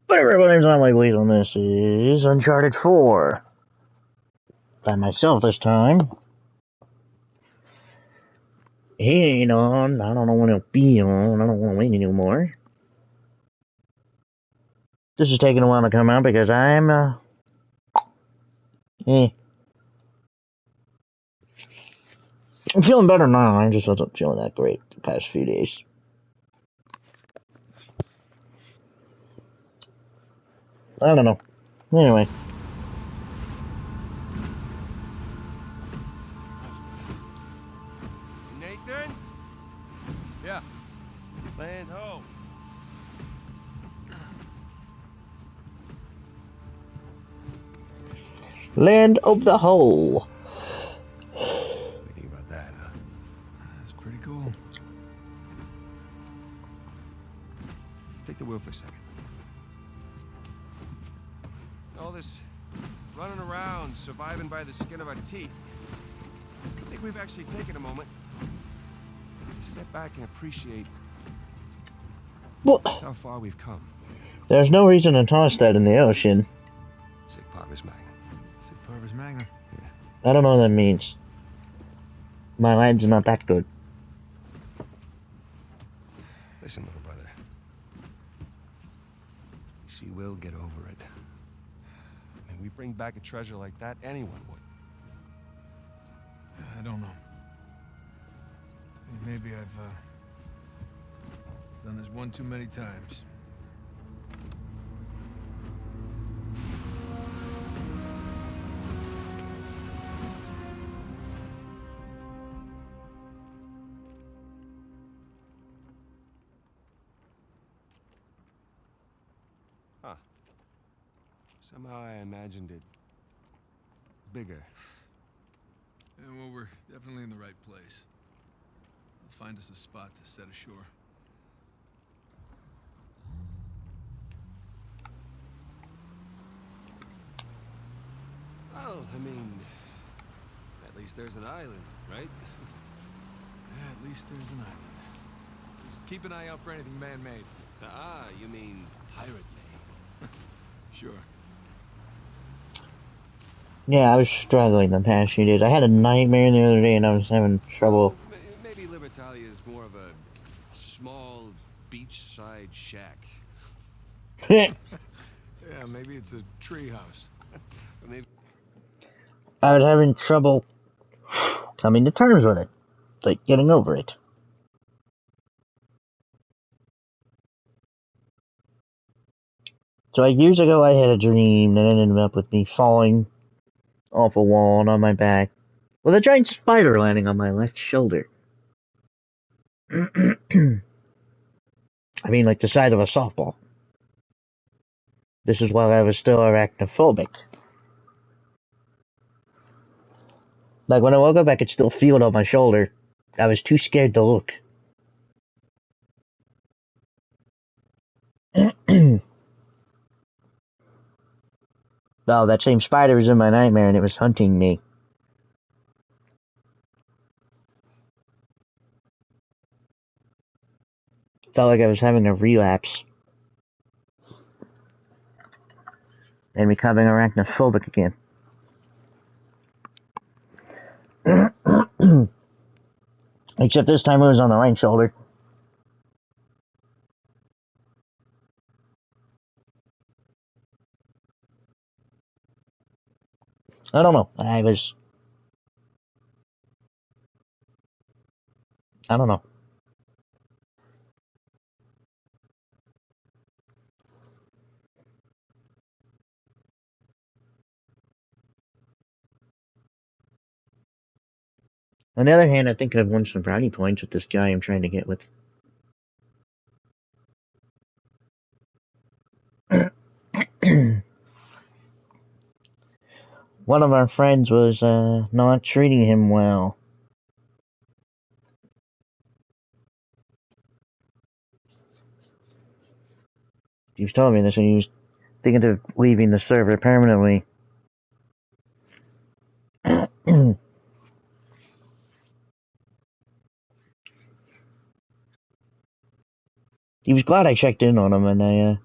But everybody's on my way on this is Uncharted 4. By myself this time. He ain't on. I don't know when he'll be on. I don't want to wait anymore. This is taking a while to come out because I'm, I'm feeling better now. I just wasn't feeling that great the past few days. I don't know. Anyway. Nathan? Yeah. Land ho. Land of the Hole. What do you think about that, huh? That's pretty cool. Take the wheel for a second. All this running around, surviving by the skin of our teeth. I think we've actually taken a moment to step back and appreciate just how far we've come. There's no reason to toss that in the ocean. Sic parvis magna. Sic parvis magna. Yeah. I don't know what that means. My Latin's not that good. Listen, little brother. She will get over it. And we bring back a treasure like that, anyone would. I don't know. Maybe I've done this one too many times. Huh. Somehow I imagined it bigger. Yeah, well, we're definitely in the right place. We'll find us a spot to set ashore. Well, I mean, at least there's an island, right? Yeah, at least there's an island. Just keep an eye out for anything man-made. Ah, you mean pirate-made. Sure. Yeah, I was struggling the past few days. I had a nightmare the other day and I was having trouble. Well, maybe Libertalia is more of a small beachside shack. Yeah, maybe it's a treehouse. Maybe. I was having trouble coming to terms with it. Like, getting over it. So, like, years ago I had a dream that ended up with me falling off a wall and on my back, with a giant spider landing on my left shoulder. I mean, like the size of a softball. This is while I was still arachnophobic. Like, when I woke up, I could still feel it on my shoulder. I was too scared to look. Oh, that same spider was in my nightmare and it was hunting me. Felt like I was having a relapse. And becoming arachnophobic again. Except this time it was on the right shoulder. I don't know. I don't know. On the other hand, I think I've won some brownie points with this guy I'm trying to get with. One of our friends was not treating him well. He was telling me this and he was thinking of leaving the server permanently. He was glad I checked in on him and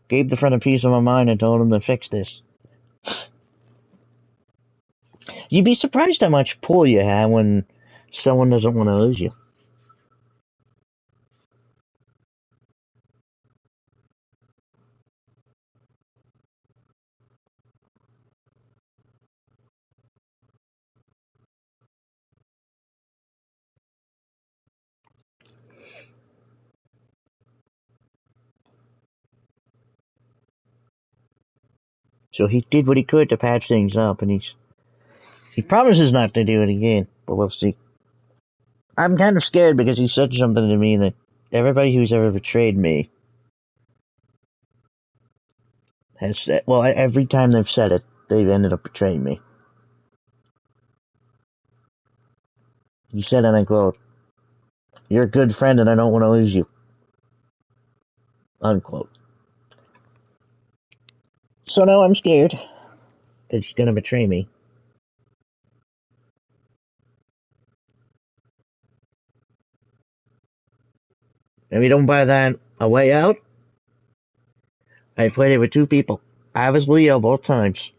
Gave the friend a piece of my mind and told him to fix this. You'd be surprised how much pull you have when someone doesn't want to lose you. So he did what he could to patch things up, and he promises not to do it again, but we'll see. I'm kind of scared because he said something to me that everybody who's ever betrayed me has said, well, every time they've said it, they've ended up betraying me. He said, and I quote, "You're a good friend and I don't want to lose you." Unquote. So now I'm scared that he's gonna betray me. If you don't buy that A Way Out, I played it with two people. I was Leo both times.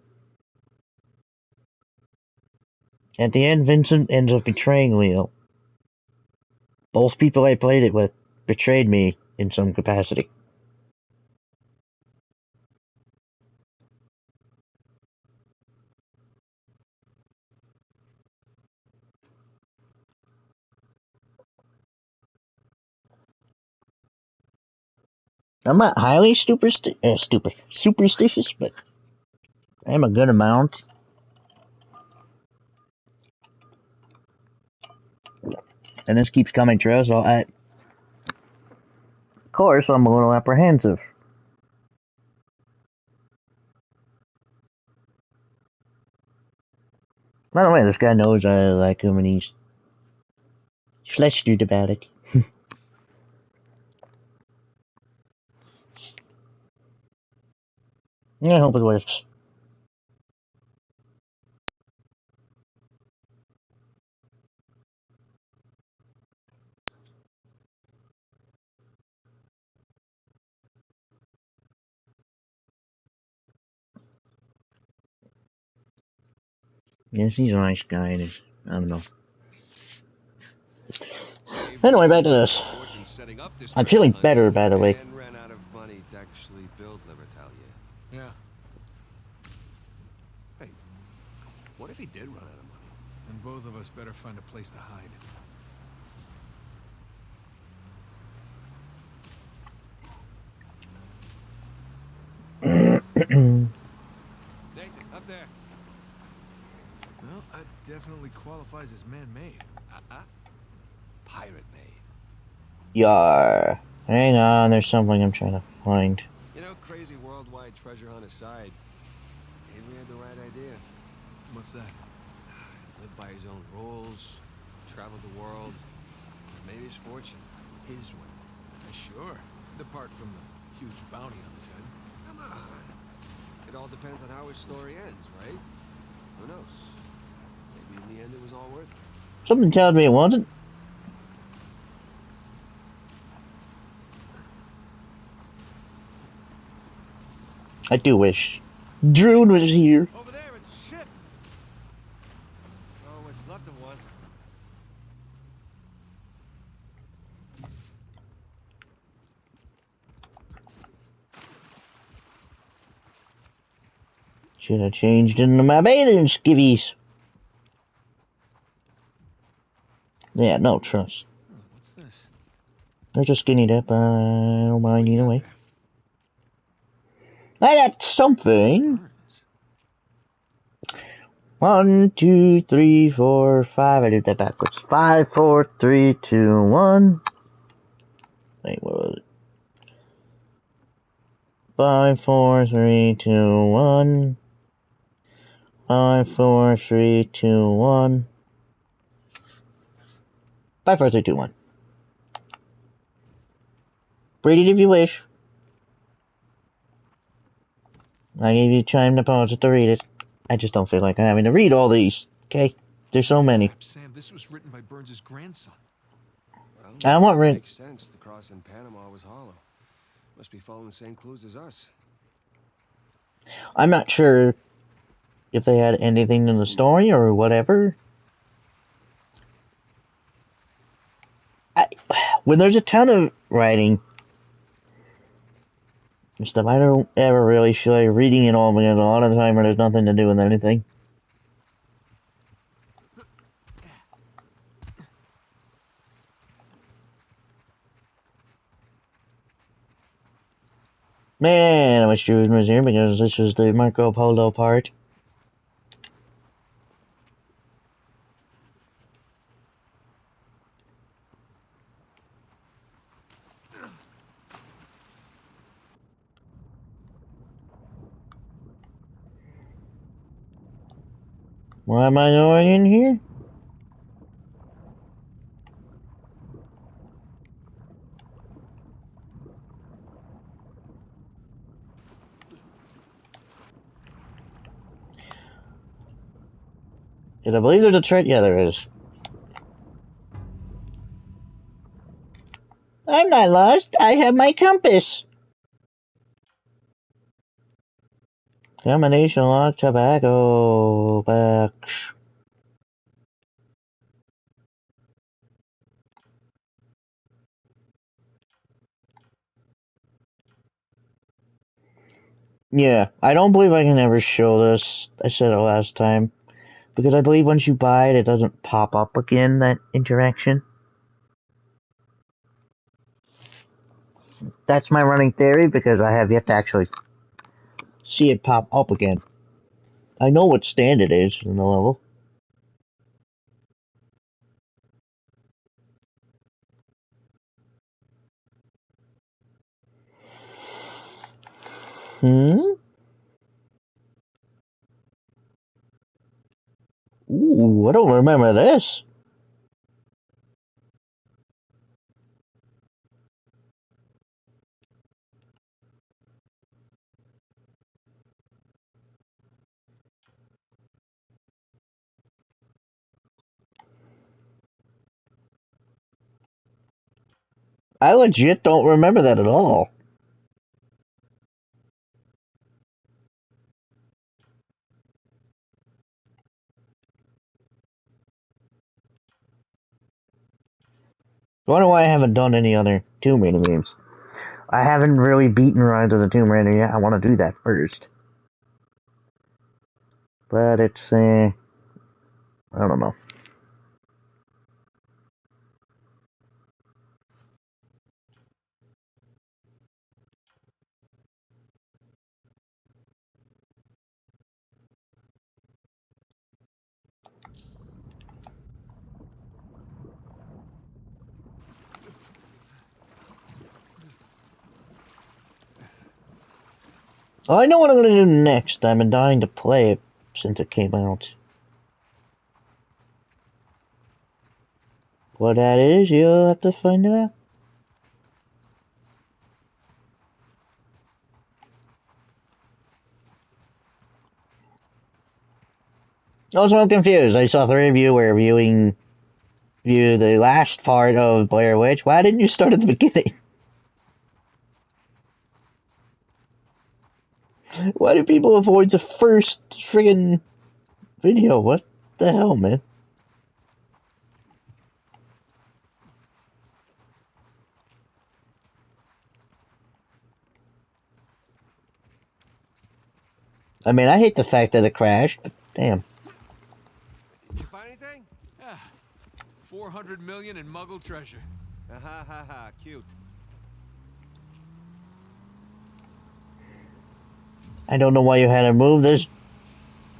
At the end, Vincent ends up betraying Leo. Both people I played it with betrayed me in some capacity. I'm not highly superstitious, but I'm a good amount. And this keeps coming true, so of course, I'm a little apprehensive. By the way, this guy knows I like him and he's flustered about it. I hope it works. Yes, he's a nice guy, and I don't know. Anyway, back to this. I'm feeling better, by the way. And ran out of money to actually build Libertalia. Yeah. Hey, what if he did run out of money? And both of us better find a place to hide. Nathan, up there. Well, that definitely qualifies as man-made. Pirate-made. Yar. Hang on, there's something I'm trying to find. You know, crazy worldwide treasure hunt aside, maybe we had the right idea. What's that? Live by his own rules, travel the world, made his fortune his way. Sure. Apart from the huge bounty on his head. Come on. It all depends on how his story ends, right? Who knows? Maybe in the end it was all worth it. Something tells me it wasn't. I do wish Drune was here. Over there, it's a ship! Oh, what's left of one. Should have changed into my bathing skivvies. Yeah, no trust. Oh, what's this? They're just skinny dip. I don't mind either way. I got something. Burns. 1, 2, 3, 4, 5. I did that backwards. 5, 4, 3, 2, 1. Wait, what was it? 5, 4, 3, 2, 1. 5, 4, 3, 2, 1. 5, 4, 3, 2, 1. Read it if you wish. I gave you time to pause it to read it. I just don't feel like having to read all these. Okay? There's so many. Sam, this was written by Burns' grandson. Well, I want makes sense. The cross in Panama was hollow. Must be following the same clues as us. I'm not sure if they had anything in the story or whatever. When there's a ton of writing and stuff, I don't ever really feel like reading it all because a lot of the time there's nothing to do with anything. Man, I wish Jude was here because this was the Marco Polo part. Why am I going in here? Did I believe there's a trick? Yeah, there is. I'm not lost. I have my compass. Combination lock tobacco box. Yeah, I don't believe I can ever show this. I said it last time. Because I believe once you buy it, it doesn't pop up again, that interaction. That's my running theory because I have yet to actually see it pop up again. I know what stand it is in the level. Ooh, I don't remember this. I legit don't remember that at all. I wonder why I haven't done any other Tomb Raider games. I haven't really beaten Rise of the Tomb Raider yet. I want to do that first. But it's, I don't know. Well, I know what I'm going to do next. I've been dying to play it since it came out. What that is, you'll have to find out. Also, I'm confused. I saw three of you were viewing the last part of Blair Witch. Why didn't you start at the beginning? Why do people avoid the first friggin' video? What the hell, man? I mean, I hate the fact that it crashed, but damn. Did you find anything? Yeah. 400 million in Muggle treasure. Ha ha ha, cute. I don't know why you had to move this.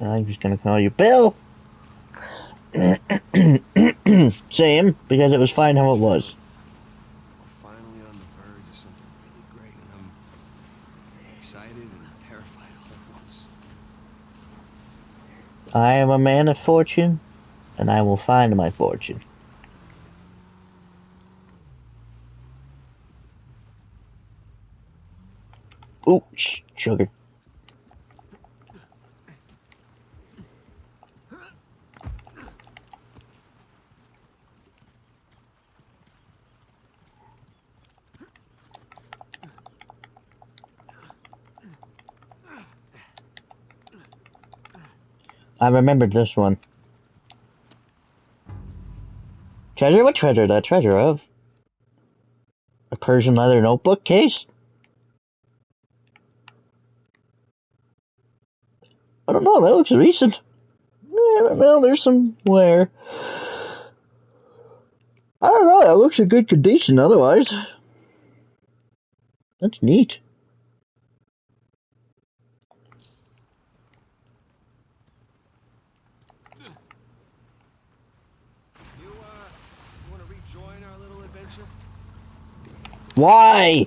I'm just gonna call you Bill. Same, because it was fine how it was. We're finally on the verge of something really great, and I'm excited and terrified all at once. I am a man of fortune, and I will find my fortune. Ooh, sugar. I remembered this one. Treasure? What treasure? That treasure of? A Persian leather notebook case? I don't know, that looks recent. Well, there's some wear. I don't know, that looks in good condition otherwise. That's neat. You want to rejoin our little adventure? Why?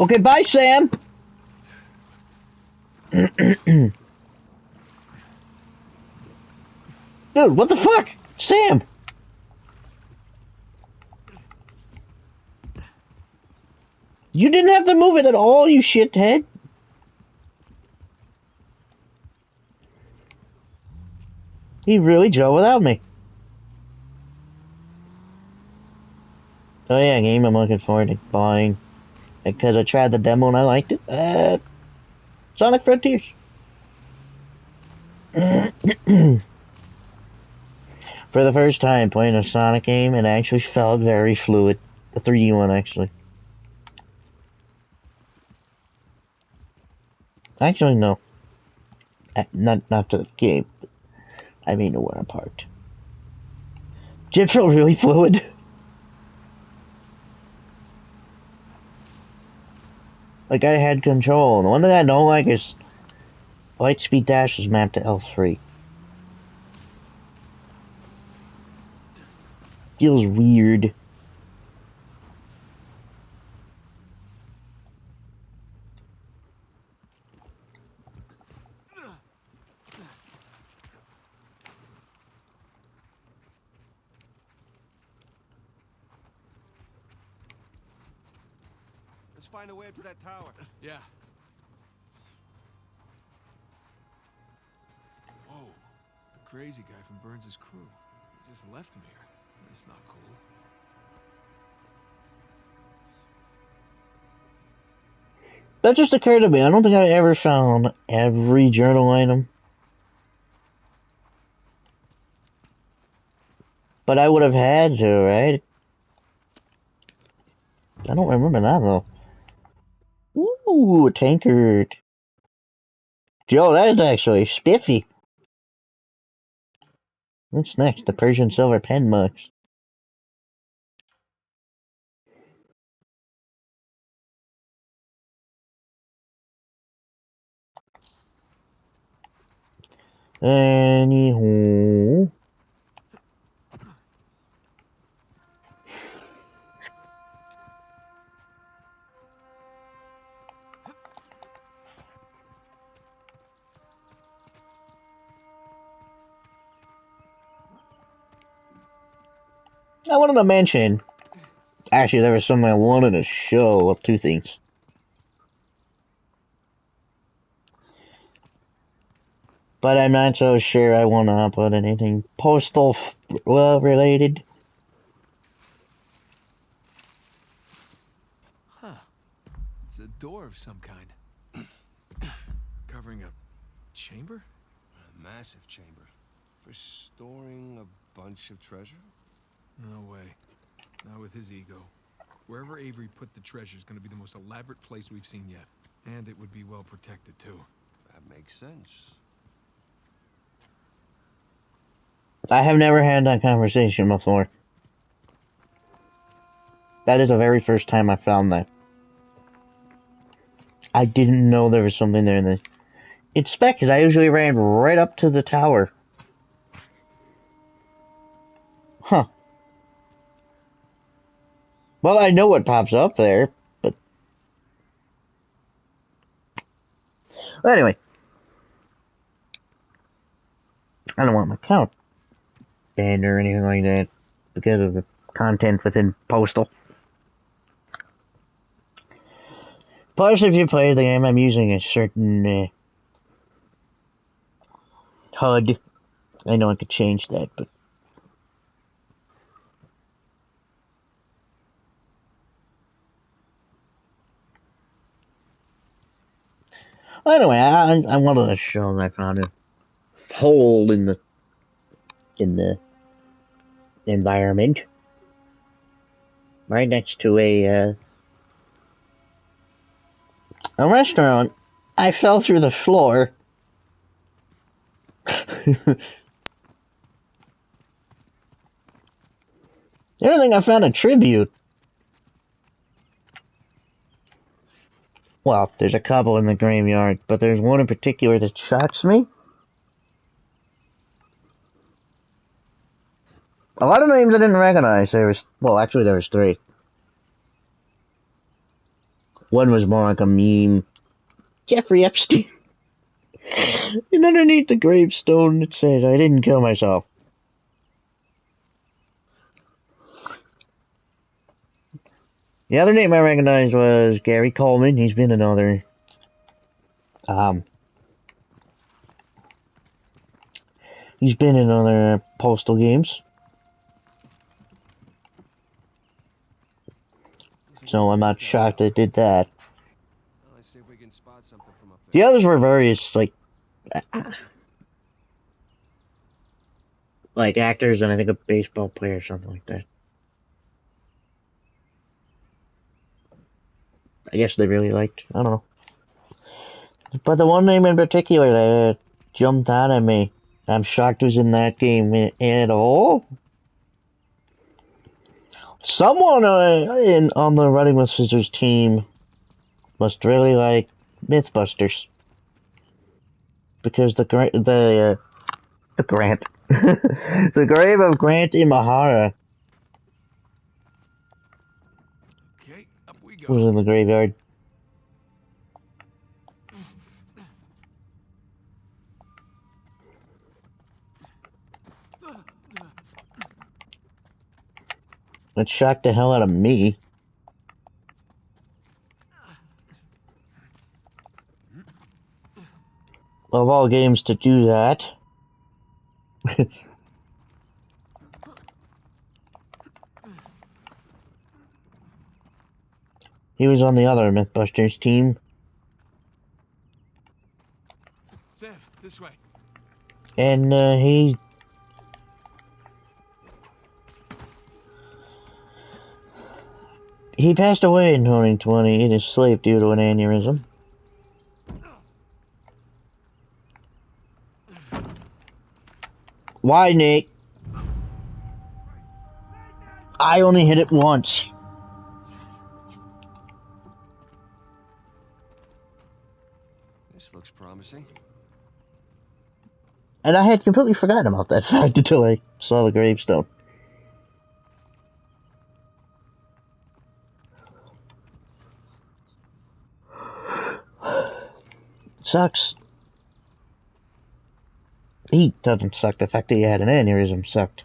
Okay, bye, Sam. Dude, what the fuck? Sam! You didn't have to move it at all, you shithead. He really drove without me. Oh yeah, game I'm looking forward to buying. Because I tried the demo and I liked it. Sonic Frontiers. For the first time playing a Sonic game, it actually felt very fluid. The 3D one, actually. Actually, no. Not the game. I mean the one part. Did it feel really fluid? Like I had control. And the one thing I don't like is Lightspeed Dash is mapped to L3. Feels weird. Let's find a way up to that tower. Yeah. Whoa. It's the crazy guy from Burns' crew. He just left him here. That's not cool. That just occurred to me. I don't think I ever found every journal item. But I would have had to, right? I don't remember that, though. Ooh, a tankard. Joe, that is actually spiffy. What's next? The Persian silver pen mugs. Anywho. I wanted to mention. Actually, there was something I wanted to show. Well, two things. But I'm not so sure I want to upload anything postal related. Huh. It's a door of some kind. Covering a chamber? A massive chamber. For storing a bunch of treasure? No way. Not with his ego. Wherever Avery put the treasure is going to be the most elaborate place we've seen yet. And it would be well protected, too. That makes sense. I have never had that conversation before. That is the very first time I found that. I didn't know there was something there in the inspected. I usually ran right up to the tower. Huh. Well, I know what pops up there, but... Well, anyway. I don't want my account banned or anything like that because of the content within Postal. Plus, if you play the game, I'm using a certain HUD. I know I could change that, but... Well, anyway, I wanted to show him I found a hole in the environment right next to a restaurant. I fell through the floor. The other thing, I found a tribute. Well, there's a couple in the graveyard, but there's one in particular that shocks me. A lot of names I didn't recognize. There was three. One was more like a meme. Jeffrey Epstein. And underneath the gravestone it says, "I didn't kill myself." The other name I recognized was Gary Coleman. He's been in other Postal games. So I'm not shocked they did that. Well, let's see if we can spot something from up there. The others were various, like actors and I think a baseball player or something like that. I guess they really liked, I don't know. But the one name in particular that jumped out at me, I'm shocked was in that game at all. Someone on the Running with Scissors team must really like Mythbusters. Because the grave of Grant Imahara Okay, up we was go. in the graveyard. It shocked the hell out of me. Of all games to do that. He was on the other Mythbusters team. Sam, this way. And he passed away in 2020 in his sleep due to an aneurysm. Why, Nate? I only hit it once. This looks promising. And I had completely forgotten about that fact until I saw the gravestone. Sucks. He doesn't suck. The fact that he had an aneurysm sucked.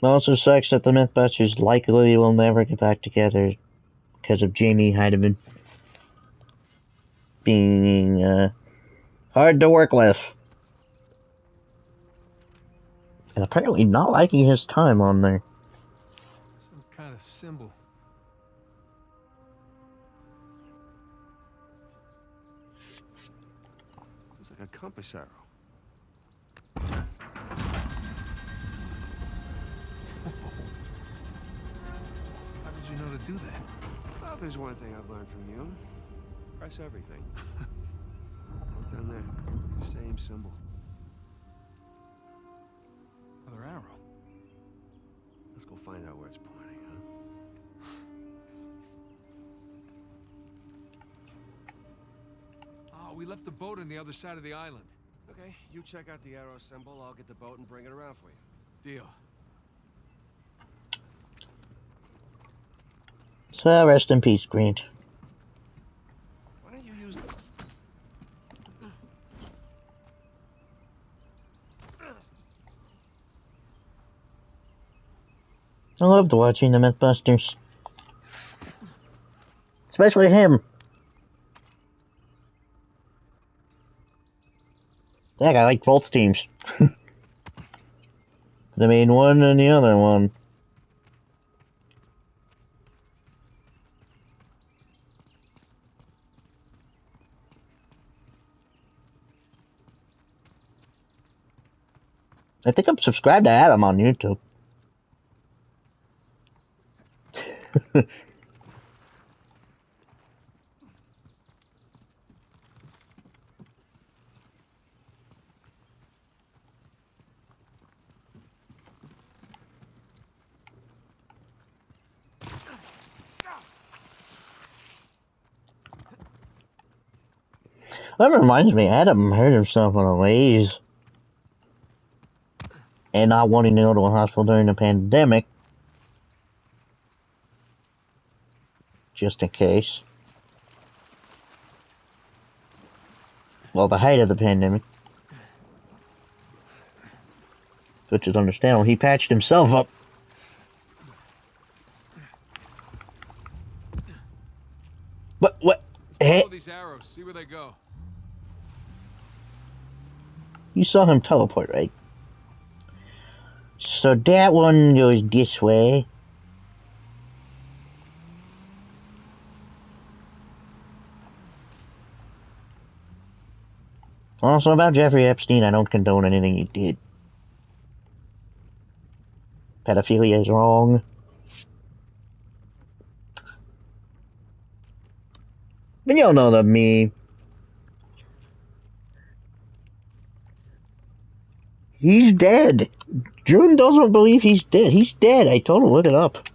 It also sucks that the Mythbusters likely will never get back together because of Jamie Heidemann being hard to work with. And apparently not liking his time on there. Some kind of symbol. Looks like a compass arrow. How did you know to do that? Well, there's one thing I've learned from you. Press everything. Look down there. It's the same symbol. Another arrow. Let's go find out where it's pointing, huh? Oh, we left the boat on the other side of the island. Okay, you check out the arrow symbol. I'll get the boat and bring it around for you. Deal. So rest in peace, Grant. Why don't you use the... I loved watching the Mythbusters. Especially him. Heck, I like both teams. The main one and the other one. I think I'm subscribed to Adam on YouTube. That reminds me, Adam hurt himself on a laze. And not wanting to go to a hospital during the pandemic. Just in case. Well, the height of the pandemic. Which is understandable. He patched himself up. What? Follow these arrows, see where they go. You saw him teleport, right? So that one goes this way. Also about Jeffrey Epstein, I don't condone anything he did. Pedophilia is wrong. But y'all know the meme. He's dead. June doesn't believe he's dead. He's dead. I told him, look it up.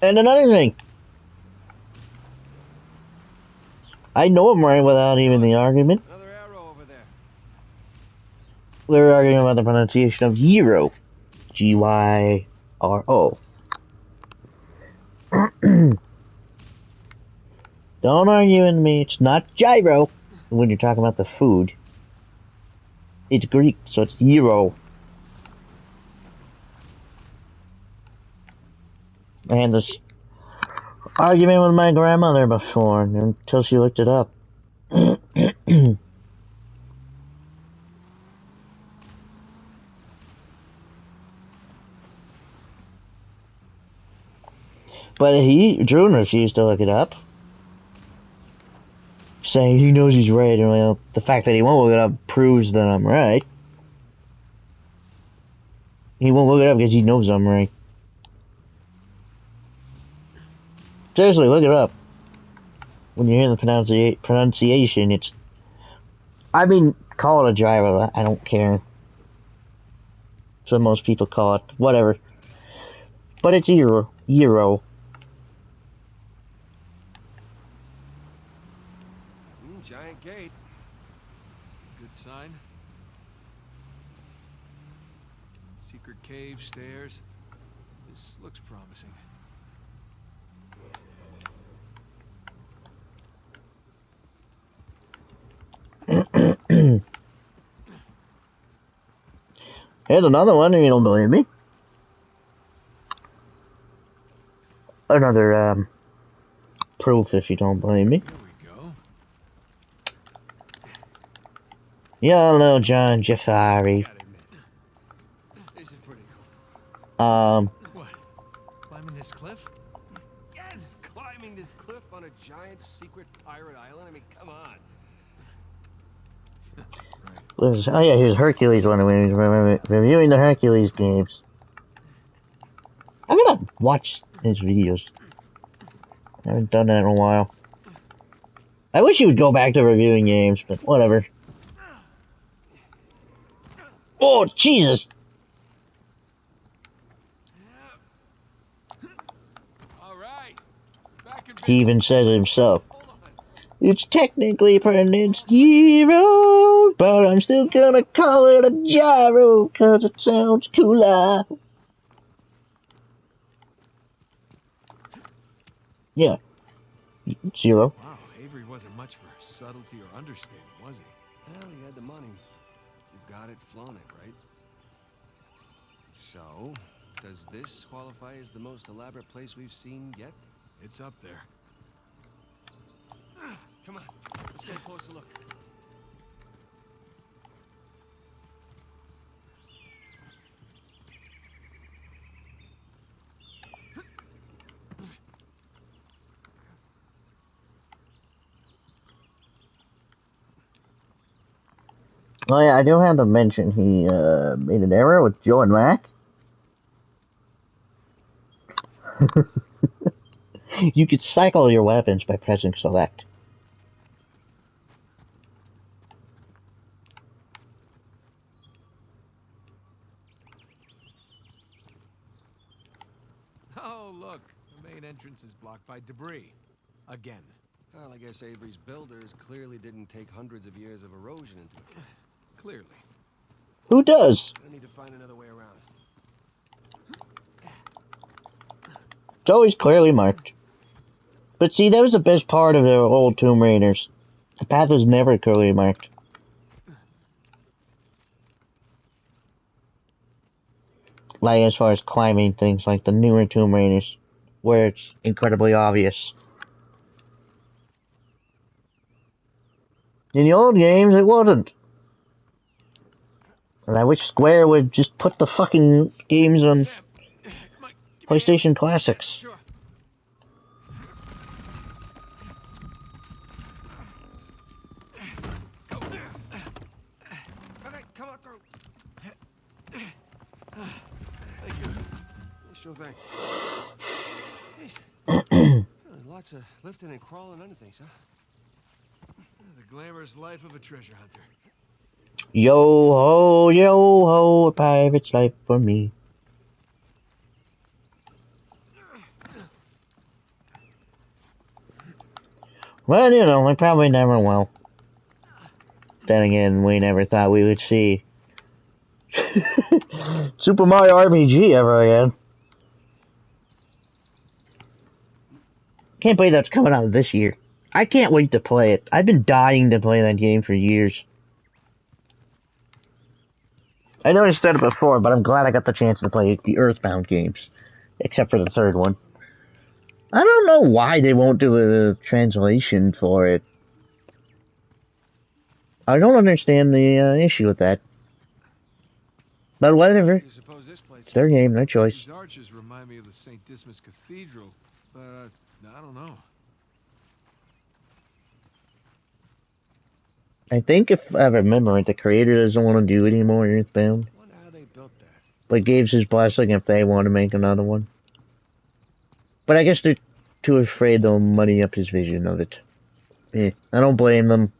And another thing. I know I'm right without even the argument. Another arrow over there. We're arguing about the pronunciation of gyro. G-Y-R-O. Don't argue with me. It's not gyro when you're talking about the food. It's Greek, so it's gyro. I had this argument with my grandmother before until she looked it up. But Drew refused to look it up. Saying he knows he's right, and well, the fact that he won't look it up proves that I'm right. He won't look it up because he knows I'm right. Seriously, look it up. When you hear the pronunciation, it's... I mean, call it a gyro, I don't care. That's what most people call it, whatever. But it's gyro. Giant gate. Good sign. Secret cave, stairs. This looks promising. Here's another one, if you don't believe me. Another, proof, if you don't believe me. Here we go. Y'all know John Jafari. Gotta admit, this is pretty cool. What? Climbing this cliff? Yes, climbing this cliff on a giant secret pirate island. I mean, come on. Right. Oh yeah, here's Hercules one when he was reviewing the Hercules games. I'm gonna watch his videos. I haven't done that in a while. I wish he would go back to reviewing games, but whatever. Oh, Jesus! All right. Back in He even says it himself. Hold on. It's technically pronounced gyro, but I'm still gonna call it a gyro, cause it sounds cooler. Yeah. Zero. Wow, Avery wasn't much for subtlety or understatement, was he? Well, he had the money. You've got it, flown it, right? So, does this qualify as the most elaborate place we've seen yet? It's up there. Come on, let's get a closer look. Oh yeah, I do have to mention he made an error with Joe and Mac. You could cycle your weapons by pressing select. Oh, look. The main entrance is blocked by debris. Again. Well, I guess Avery's builders clearly didn't take hundreds of years of erosion into account. Clearly. Who does? I need to find another way around. It's always clearly marked. But see, that was the best part of the old Tomb Raiders. The path was never clearly marked. Like, as far as climbing things like the newer Tomb Raiders, where it's incredibly obvious. In the old games, it wasn't. And I wish Square would just put the fucking games on Sam, PlayStation Classics. Sure. Go. Okay, come on through. Thank you. Sure thing. Jeez. Lots of lifting and crawling under things, huh? The glamorous life of a treasure hunter. Yo ho, a pirate's life for me. Well, you know, I probably never will. Then again, we never thought we would see Super Mario RPG ever again. Can't believe that's coming out this year. I can't wait to play it. I've been dying to play that game for years. I know I said it before, but I'm glad I got the chance to play the Earthbound games. Except for the third one. I don't know why they won't do a translation for it. I don't understand the issue with that. But whatever. You suppose this place It's their game, their choice. These arches remind me of the St. Dismas Cathedral, but I don't know. I think if I remember right, the creator doesn't want to do it anymore, Earthbound. I wonder how they built that. But gives his blessing if they want to make another one. But I guess they're too afraid they'll muddy up his vision of it. I don't blame them.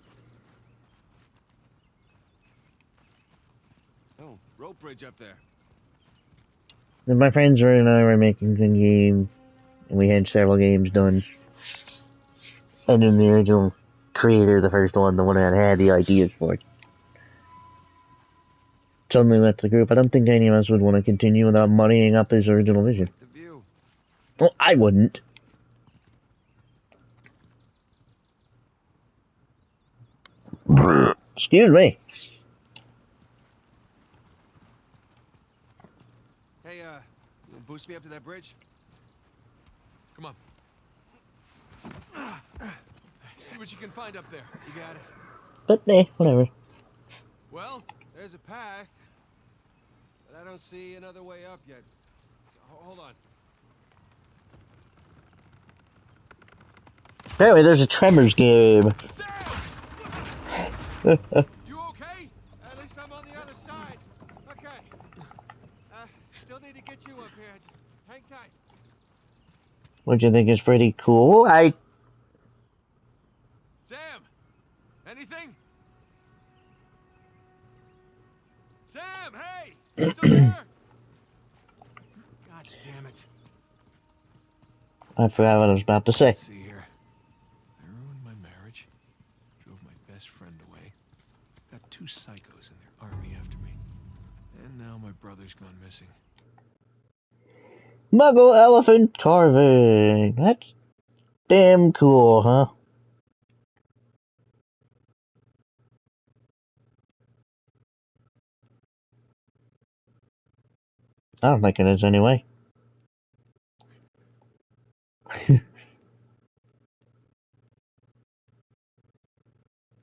Oh, rope bridge up there. And my friends and I were making a game, and we had several games done. And then the original creator, the first one, the one that had the ideas for it, suddenly left the group. I don't think any of us would want to continue without muddying up his original vision. The view. Well, I wouldn't. Excuse me. Hey, you wanna boost me up to that bridge? Come on. See what you can find up there. You got it. But, whatever. Well, there's a path, but I don't see another way up yet. Hold on. Apparently, there's a Tremors game. Sam! You okay? At least I'm on the other side. Okay. Still need to get you up here. Hang tight. Which I think is pretty cool. Sam! Anything? Sam, hey! You still there? God damn it. I forgot what I was about to say. Let's see here. I ruined my marriage. Drove my best friend away. Got two psychos in their army after me. And now my brother's gone missing. Muggle elephant carving. That's damn cool, huh? I don't think it is anyway.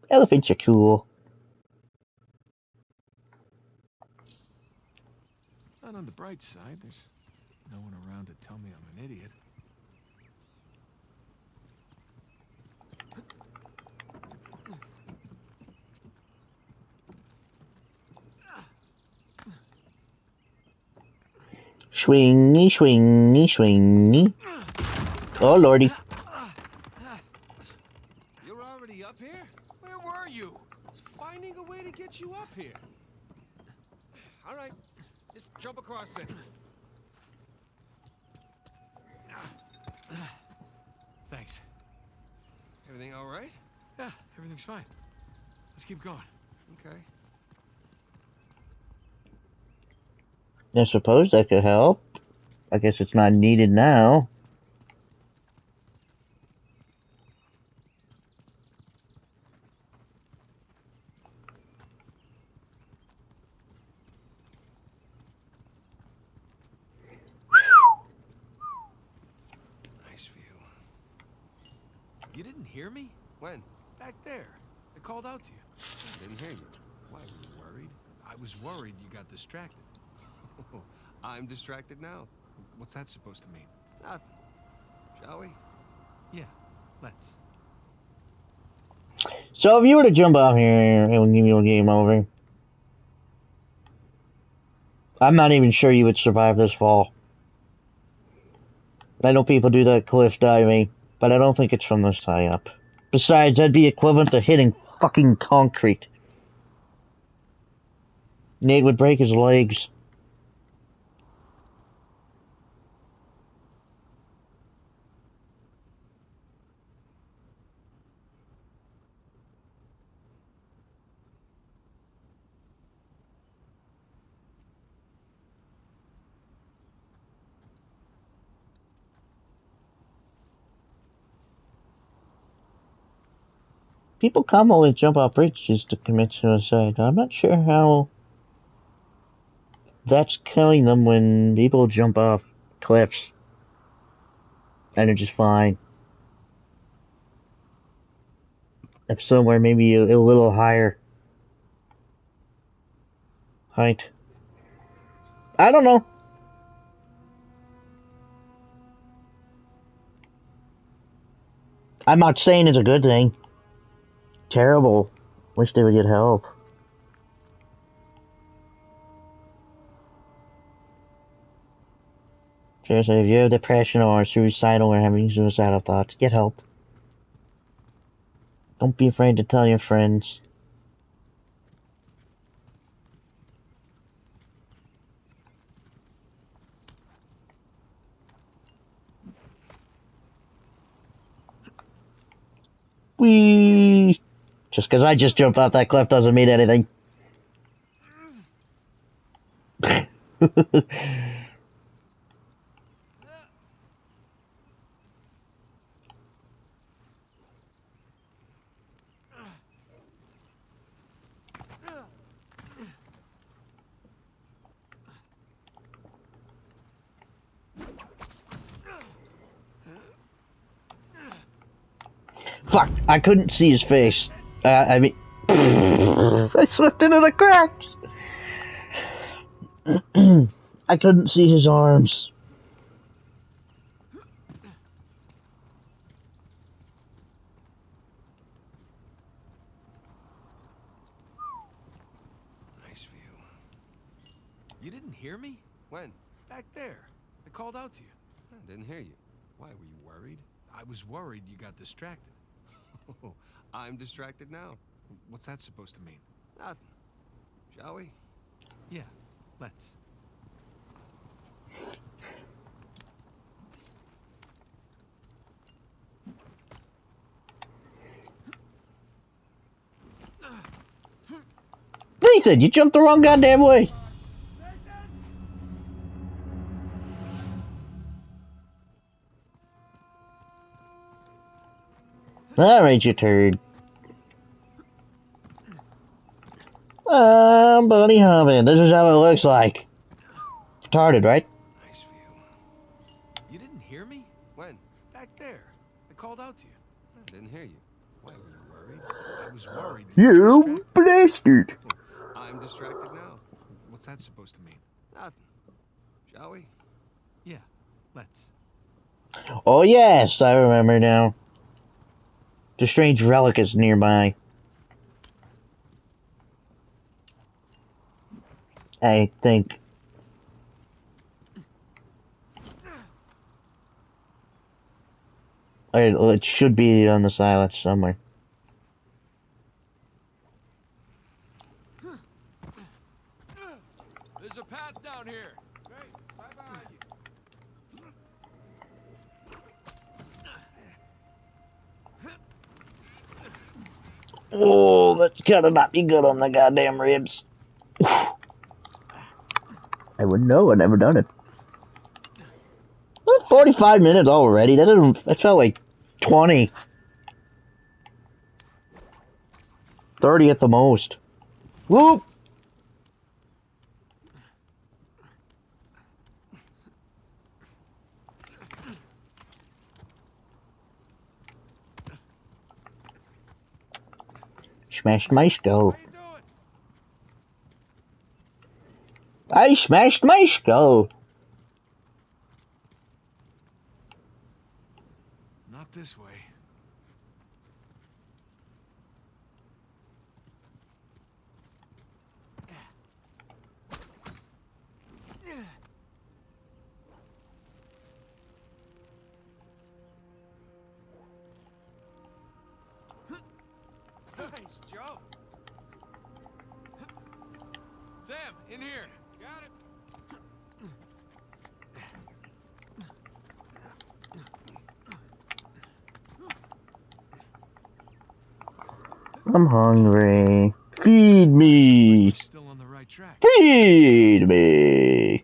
Elephants are cool. Not on the bright side, there's no one around to tell me I'm an idiot. Swingy, swingy, swingy. Oh, lordy. You're already up here? Where were you? I was finding a way to get you up here. All right, just jump across it. Thanks. Everything all right? Yeah, everything's fine. Let's keep going. Okay. I suppose that could help. I guess it's not needed now. Nice view. You didn't hear me? When? Back there. I called out to you. I didn't hear you. Why, were you worried? I was worried you got distracted. I'm distracted now. What's that supposed to mean? Nothing. Shall we? Yeah, let's. So if you were to jump off here, it would give you a game over. I'm not even sure you would survive this fall. I know people do that cliff diving, but I don't think it's from this high up. Besides, that'd be equivalent to hitting fucking concrete. Nate would break his legs. People commonly jump off bridges to commit suicide. I'm not sure how that's killing them when people jump off cliffs and they're just fine. If somewhere maybe a little higher height. I don't know. I'm not saying it's a good thing. Terrible. Wish they would get help. Seriously, if you have depression or suicidal or having suicidal thoughts, get help. Don't be afraid to tell your friends. Whee! Just because I just jumped off that cliff doesn't mean anything. Fuck, I couldn't see his face. I mean, I slipped into the cracks. I couldn't see his arms. Nice view. You didn't hear me? When? Back there. I called out to you. I didn't hear you. Why, were you worried? I was worried you got distracted. I'm distracted now. What's that supposed to mean? Nothing. Shall we? Yeah, let's. Nathan, you jumped the wrong goddamn way. Alright, you turd. Buddy Hobbit, this is how it looks like. retarded, right? Nice view. You didn't hear me? When? Back there. I called out to you. I didn't hear you. Why, were you worried? I was worried you were You distracted. bastard! I'm distracted now. What's that supposed to mean? Nothing. Shall we? Yeah, let's. Oh yes, I remember now. The strange relic is nearby. I think. It should be on the silence somewhere. There's a path down here. Great. Right behind you. Oh, that's gotta not be good on the goddamn ribs. I would know. I've never done it. What, 45 minutes already? That felt like 20. 30 at the most. Whoop! Smashed my skull. How you doing? I smashed my skull. Not this way. Nice jump. Sam, in here. Got it. I'm hungry. Feed me. We're still on the right track. Feed me.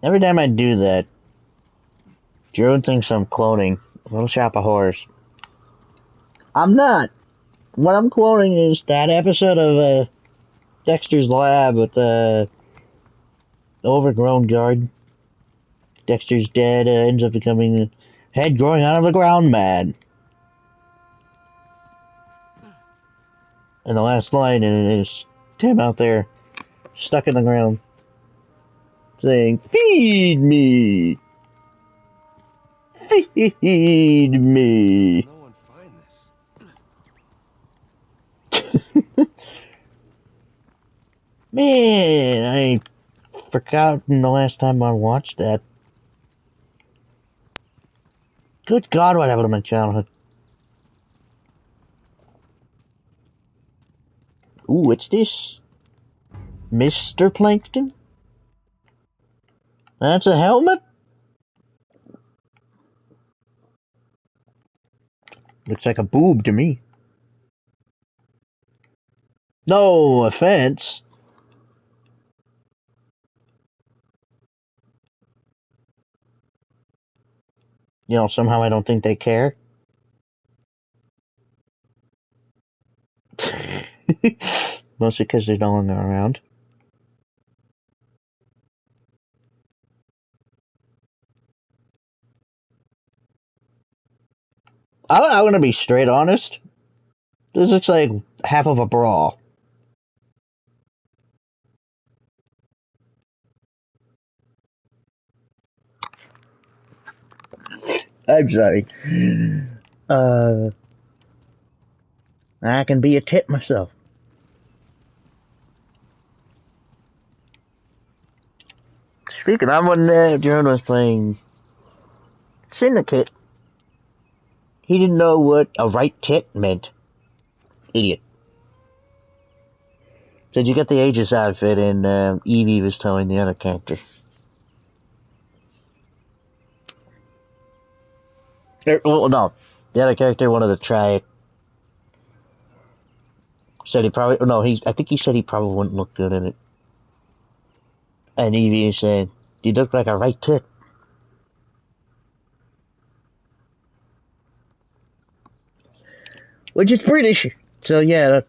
Every time I do that, Jared thinks I'm cloning Little Shop of Horrors. I'm not. What I'm quoting is that episode of Dexter's Lab with the overgrown guard. Dexter's dead, ends up becoming a head growing out of the ground mad. And the last line is Tim out there, stuck in the ground, saying, "Feed me! Feed me!" No one find this. Man, I forgot the last time I watched that. Good God, what happened to my childhood? Ooh, what's this? Mr. Plankton? That's a helmet? Looks like a boob to me. No offense. You know, somehow I don't think they care. Mostly because they're no longer around. I'm gonna be straight honest. This looks like half of a bra. I'm sorry. I can be a tit myself. Speaking of when Jerome was playing Syndicate, he didn't know what a right tit meant. Idiot. Said you get the Aegis outfit, and Evie was telling the other character. Well, no. The other character wanted to try it. Said he probably... No, I think he said he probably wouldn't look good in it. And Evie said, "You look like a right tit." Which is British. So, yeah.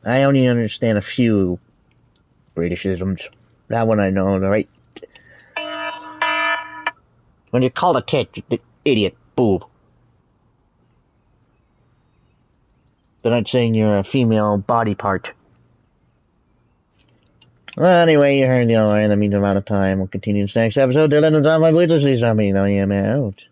I only understand a few Britishisms. That one I know, right? When you call a tit, the idiot, boob. They're not saying you're a female body part. Well, anyway, you heard the other way. That means I'm out of time. We'll continue this next episode. Till then, I'm my Blitzers. I am out.